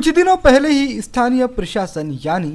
कुछ दिनों पहले ही स्थानीय प्रशासन यानी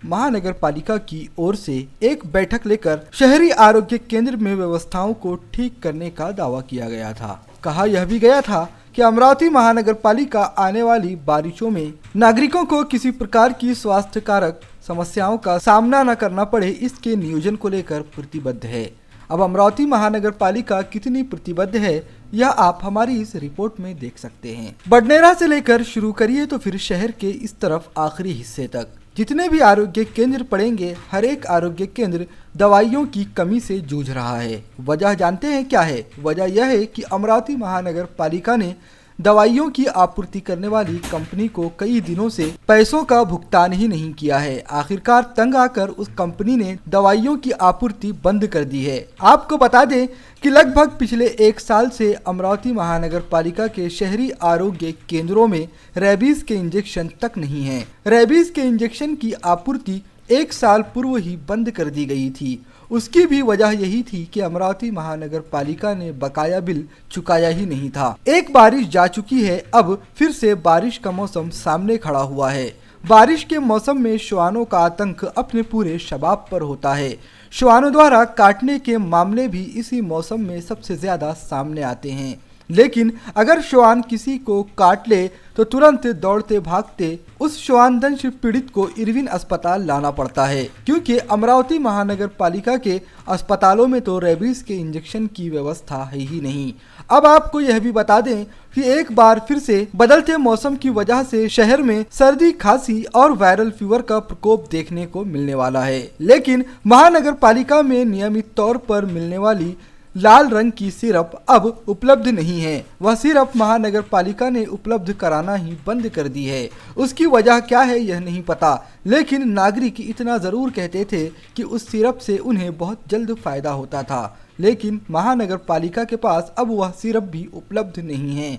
महानगर पालिका की ओर से एक बैठक लेकर शहरी आरोग्य केंद्र में व्यवस्थाओं को ठीक करने का दावा किया गया था। कहा यह भी गया था कि अमरावती महानगर पालिका आने वाली बारिशों में नागरिकों को किसी प्रकार की स्वास्थ्य कारक समस्याओं का सामना न करना पड़े, इसके नियोजन को लेकर प्रतिबद्ध है। अब अमरावती महानगर पालिका कितनी प्रतिबद्ध है यह आप हमारी इस रिपोर्ट में देख सकते हैं। बडनेरा से लेकर शुरू करिए तो फिर शहर के इस तरफ आखिरी हिस्से तक जितने भी आरोग्य केंद्र पड़ेंगे, हर एक आरोग्य केंद्र दवाइयों की कमी से जूझ रहा है। वजह जानते हैं क्या है? वजह यह है कि अमरावती महानगर पालिका ने दवाइयों की आपूर्ति करने वाली कंपनी को कई दिनों से पैसों का भुगतान ही नहीं किया है। आखिरकार तंग आकर उस कंपनी ने दवाइयों की आपूर्ति बंद कर दी है। आपको बता दें कि लगभग पिछले 1 साल से अमरावती महानगर पालिका के शहरी आरोग्य केंद्रों में रेबीज के इंजेक्शन तक नहीं है। रेबीज के इंजेक्शन की आपूर्ति 1 साल पूर्व ही बंद कर दी गई थी। उसकी भी वजह यही थी कि अमरावती महानगर पालिका ने बकाया बिल चुकाया ही नहीं था। एक बारिश जा चुकी है, अब फिर से बारिश का मौसम सामने खड़ा हुआ है। बारिश के मौसम में श्वानों का आतंक अपने पूरे शबाब पर होता है। श्वानों द्वारा काटने के मामले भी इसी मौसम में सबसे ज्यादा सामने आते हैं। लेकिन अगर श्वान किसी को काट ले तो तुरंत दौड़ते भागते उस श्वान दंश पीड़ित को इरविन अस्पताल लाना पड़ता है, क्योंकि अमरावती महानगर पालिका के अस्पतालों में तो रेबीज के इंजेक्शन की व्यवस्था है ही नहीं। अब आपको यह भी बता दें कि एक बार फिर से बदलते मौसम की वजह से शहर में सर्दी, खांसी और वायरल फीवर का प्रकोप देखने को मिलने वाला है। लेकिन महानगर पालिका में नियमित तौर पर मिलने वाली लाल रंग की सिरप अब उपलब्ध नहीं है। वह सिरप महानगर पालिका ने उपलब्ध कराना ही बंद कर दी है। उसकी वजह क्या है यह नहीं पता, लेकिन नागरिक इतना जरूर कहते थे कि उस सिरप से उन्हें बहुत जल्द फायदा होता था। लेकिन महानगर पालिका के पास अब वह सिरप भी उपलब्ध नहीं है।